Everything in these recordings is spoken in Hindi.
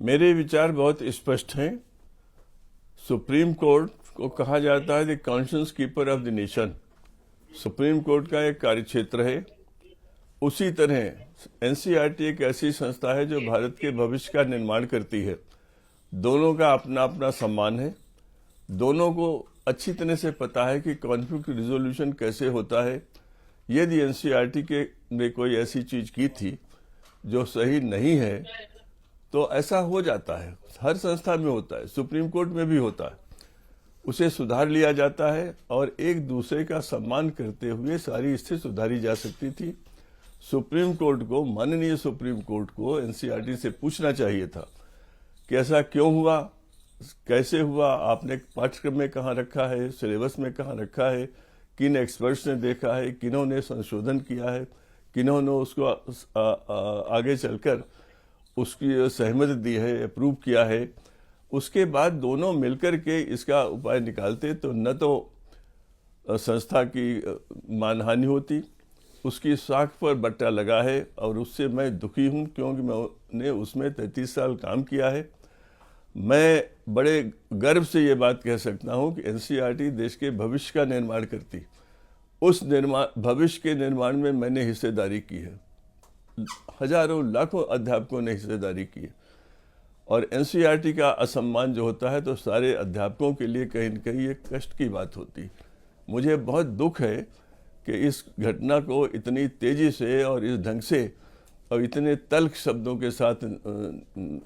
मेरे विचार बहुत स्पष्ट हैं। सुप्रीम कोर्ट को कहा जाता है the conscious keeper of the nation. Supreme court का एक कार्यक्षेत्र है। उसी तरह एनसीईआरटी एक ऐसी संस्था है जो भारत के भविष्य का निर्माण करती है। दोनों का अपना अपना सम्मान है। दोनों को अच्छी तरह से पता है कि कॉन्फ्लिक्ट रिजोल्यूशन कैसे होता है। यदि एनसीईआरटी के ने कोई ऐसी चीज की थी जो सही नहीं है तो ऐसा हो जाता है, हर संस्था में होता है, सुप्रीम कोर्ट में भी होता है। उसे सुधार लिया जाता है और एक दूसरे का सम्मान करते हुए सारी स्थिति सुधारी जा सकती थी। सुप्रीम कोर्ट को, माननीय सुप्रीम कोर्ट को एनसीईआरटी से पूछना चाहिए था कि ऐसा क्यों हुआ, कैसे हुआ, आपने पाठ्यक्रम में कहाँ रखा है, सिलेबस में कहाँ रखा है, किन एक्सपर्ट्स ने देखा है, किन्होंने संशोधन किया है, किन्होंने उसको आगे चलकर उसकी सहमति दी है, अप्रूव किया है। उसके बाद दोनों मिलकर के इसका उपाय निकालते तो न तो संस्था की मानहानि होती। उसकी साख पर बट्टा लगा है और उससे मैं दुखी हूं क्योंकि मैंने उसमें 33 साल काम किया है। मैं बड़े गर्व से ये बात कह सकता हूं कि एनसीईआरटी देश के भविष्य का निर्माण करती। उस भविष्य के निर्माण में मैंने हिस्सेदारी की है। हजारों लाखों अध्यापकों ने हिस्सेदारी की है। और एनसीईआरटी का असम्मान जो होता है तो सारे अध्यापकों के लिए कहीं न कहीं एक कष्ट की बात होती। मुझे बहुत दुख है कि इस घटना को इतनी तेजी से और इस ढंग से और इतने तल्ख शब्दों के साथ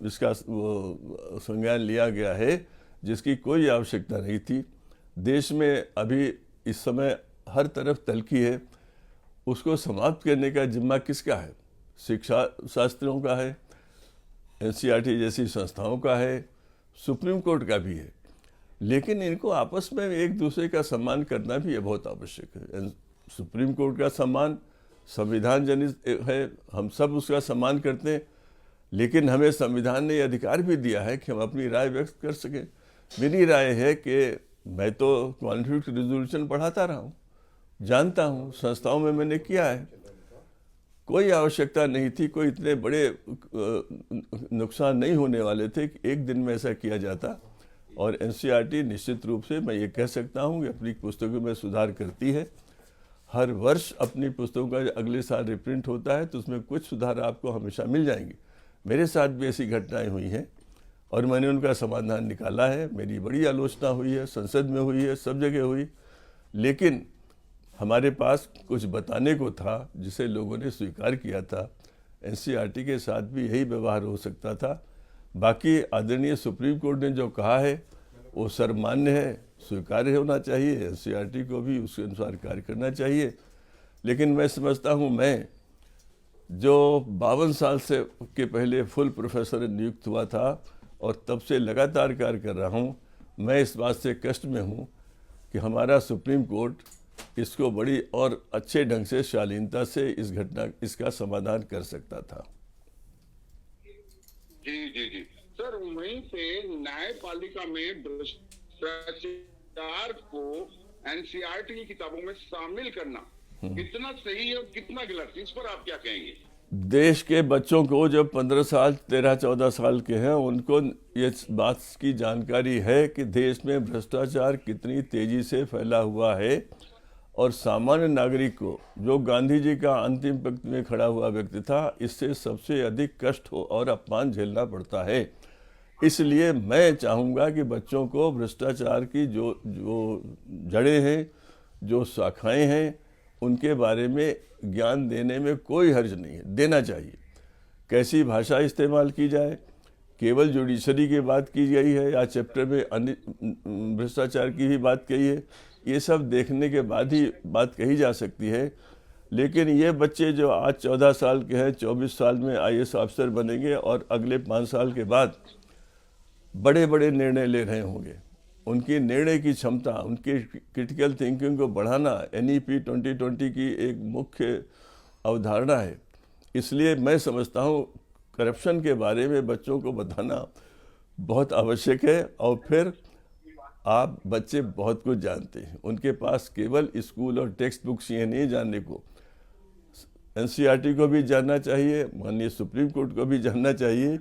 इसका संज्ञान लिया गया है जिसकी कोई आवश्यकता नहीं थी। देश में अभी इस समय हर तरफ तल्खी है। उसको समाप्त करने का जिम्मा किसका है? शिक्षा शास्त्रियों का है, एनसीईआरटी जैसी संस्थाओं का है, सुप्रीम कोर्ट का भी है। लेकिन इनको आपस में एक दूसरे का सम्मान करना भी बहुत आवश्यक है। सुप्रीम कोर्ट का सम्मान संविधान जनित है, हम सब उसका सम्मान करते हैं, लेकिन हमें संविधान ने अधिकार भी दिया है कि हम अपनी राय व्यक्त कर सकें। मेरी राय है कि मैं तो कॉन्फ्लिक्ट रिजोल्यूशन पढ़ाता रहा हूँ, जानता हूँ, संस्थाओं में मैंने किया है। कोई आवश्यकता नहीं थी, कोई इतने बड़े नुकसान नहीं होने वाले थे कि एक दिन में ऐसा किया जाता। और एनसीईआरटी निश्चित रूप से मैं ये कह सकता हूँ कि अपनी पुस्तकों में सुधार करती है। हर वर्ष अपनी पुस्तकों का अगले साल रिप्रिंट होता है तो उसमें कुछ सुधार आपको हमेशा मिल जाएंगे। मेरे साथ भी ऐसी घटनाएं हुई हैं और मैंने उनका समाधान निकाला है। मेरी बड़ी आलोचना हुई है, संसद में हुई है, सब जगह हुई, लेकिन हमारे पास कुछ बताने को था जिसे लोगों ने स्वीकार किया था। एनसीईआरटी के साथ भी यही व्यवहार हो सकता था। बाकी आदरणीय सुप्रीम कोर्ट ने जो कहा है वो सर्वमान्य है, स्वीकार्य होना चाहिए। एनसीईआरटी को भी उसके अनुसार कार्य करना चाहिए। लेकिन मैं समझता हूँ, मैं जो 52 साल से के पहले फुल प्रोफेसर नियुक्त हुआ था और तब से लगातार कार्य कर रहा हूँ, मैं इस बात से कष्ट में हूँ कि हमारा सुप्रीम कोर्ट इसको बड़ी और अच्छे ढंग से शालीनता से इसका समाधान कर सकता था। जी जी जी सर, वहीं पे न्यायपालिका में भ्रष्टाचार को एनसीईआरटी की किताबों में शामिल करना कितना सही है और कितना गलत, इस पर आप क्या कहेंगे? देश के बच्चों को जो 15 साल 13-14 साल के हैं उनको ये बात की जानकारी है कि देश में भ्रष्टाचार कितनी तेजी से फैला हुआ है और सामान्य नागरिक को, जो गांधी जी का अंतिम पंक्ति में खड़ा हुआ व्यक्ति था, इससे सबसे अधिक कष्ट हो और अपमान झेलना पड़ता है। इसलिए मैं चाहूँगा कि बच्चों को भ्रष्टाचार की जो जड़ें हैं, जो शाखाएं हैं, उनके बारे में ज्ञान देने में कोई हर्ज नहीं है, देना चाहिए। कैसी भाषा इस्तेमाल की जाए, केवल जुडिशरी की बात की गई है या चैप्टर में अन्य भ्रष्टाचार की भी बात कही है, ये सब देखने के बाद ही बात कही जा सकती है। लेकिन ये बच्चे जो आज 14 साल के हैं, 24 साल में आईएएस ऑफिसर बनेंगे और अगले 5 साल के बाद बड़े बड़े निर्णय ले रहे होंगे। उनकी निर्णय की क्षमता, उनकी क्रिटिकल थिंकिंग को बढ़ाना एनईपी 2020 की एक मुख्य अवधारणा है। इसलिए मैं समझता हूँ करप्शन के बारे में बच्चों को बताना बहुत आवश्यक है। और फिर आप बच्चे बहुत कुछ जानते हैं, उनके पास केवल स्कूल और टेक्स्ट बुक्स ये नहीं जानने को, एनसीईआरटी को भी जानना चाहिए, माननीय सुप्रीम कोर्ट को भी जानना चाहिए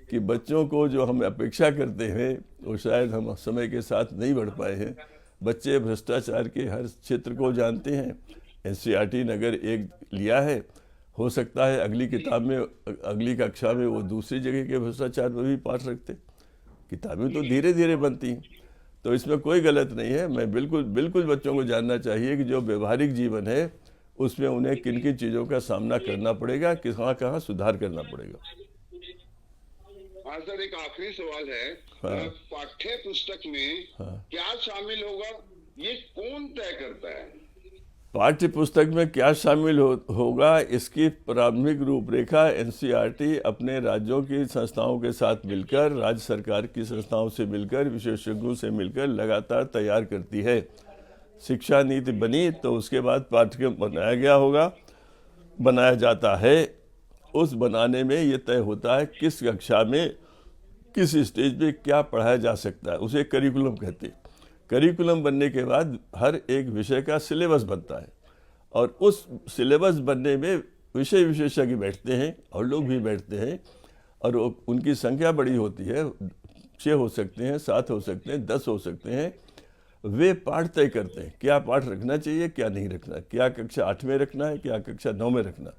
कि बच्चों को जो हम अपेक्षा करते हैं वो शायद हम समय के साथ नहीं बढ़ पाए हैं। बच्चे भ्रष्टाचार के हर क्षेत्र को जानते हैं। एनसीईआरटी ने अगर एक लिया है, हो सकता है अगली किताब में, अगली कक्षा में वो दूसरी जगह के भ्रष्टाचार में भी पाठ रखते। किताबें तो धीरे धीरे बनती हैं, तो इसमें कोई गलत नहीं है। मैं बिल्कुल बच्चों को जानना चाहिए कि जो व्यवहारिक जीवन है उसमें उन्हें किन किन चीज़ों का सामना करना पड़ेगा, कहाँ सुधार करना पड़ेगा। हाँ सर, एक आखिरी सवाल है। हाँ। पाठ्य पुस्तक में क्या शामिल होगा, ये कौन तय करता है? पाठ्य पुस्तक में क्या शामिल होगा, इसकी प्रारंभिक रूपरेखा एनसीईआरटी अपने राज्यों की संस्थाओं के साथ मिलकर, राज्य सरकार की संस्थाओं से मिलकर, विशेषज्ञों से मिलकर लगातार तैयार करती है। शिक्षा नीति बनी तो उसके बाद पाठ्यक्रम बनाया जाता है। उस बनाने में ये तय होता है किस कक्षा में, किस स्टेज पे क्या पढ़ाया जा सकता है, उसे करिकुलम कहते हैं। करिकुलम बनने के बाद हर एक विषय का सिलेबस बनता है, और उस सिलेबस बनने में विषय विशेषज्ञ बैठते हैं और लोग भी बैठते हैं, और उनकी संख्या बड़ी होती है। 6 हो सकते हैं, 7 हो सकते हैं, 10 हो सकते हैं। वे पाठ तय करते हैं क्या पाठ रखना चाहिए, क्या नहीं रखना, क्या कक्षा 8 में रखना है, क्या कक्षा 9 में रखना।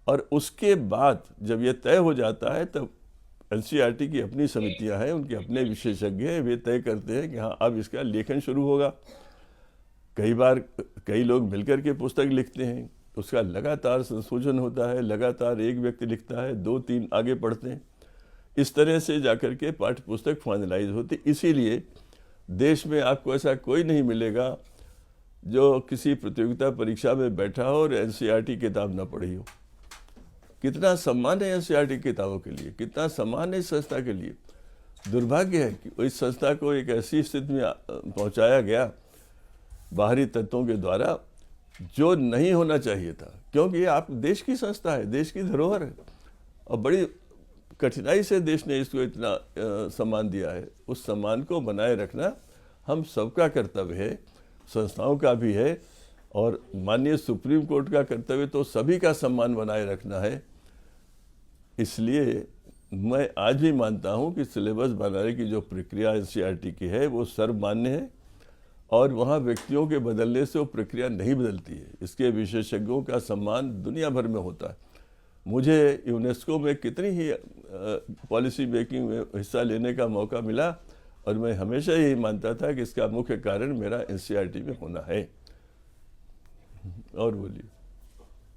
और उसके बाद जब ये तय हो जाता है तब एनसीईआरटी की अपनी समितियां हैं, उनके अपने विशेषज्ञ हैं, वे तय करते हैं कि हाँ अब इसका लेखन शुरू होगा। कई बार कई लोग मिलकर के पुस्तक लिखते हैं, उसका लगातार संशोधन होता है, लगातार एक व्यक्ति लिखता है, 2-3 आगे पढ़ते हैं। इस तरह से जाकर के पाठ्य पुस्तक फाइनलाइज होती। इसीलिए देश में आपको ऐसा कोई नहीं मिलेगा जो किसी प्रतियोगिता परीक्षा में बैठा हो और एनसीईआरटी किताब न पढ़ी हो। कितना सम्मान है एनसीईआरटी किताबों के लिए, कितना सम्मान है इस संस्था के लिए। दुर्भाग्य है कि इस संस्था को एक ऐसी स्थिति में पहुंचाया गया बाहरी तत्वों के द्वारा जो नहीं होना चाहिए था, क्योंकि ये आप देश की संस्था है, देश की धरोहर है, और बड़ी कठिनाई से देश ने इसको इतना सम्मान दिया है। उस सम्मान को बनाए रखना हम सबका कर्तव्य है, संस्थाओं का भी है, और माननीय सुप्रीम कोर्ट का कर्तव्य तो सभी का सम्मान बनाए रखना है। इसलिए मैं आज भी मानता हूं कि सिलेबस बनाने की जो प्रक्रिया एनसीईआरटी की है वो सर्वमान्य है, और वहाँ व्यक्तियों के बदलने से वो प्रक्रिया नहीं बदलती है। इसके विशेषज्ञों का सम्मान दुनिया भर में होता है। मुझे यूनेस्को में कितनी ही पॉलिसी मेकिंग में हिस्सा लेने का मौका मिला, और मैं हमेशा यही मानता था कि इसका मुख्य कारण मेरा एनसीईआरटी में होना है। और बोलिए।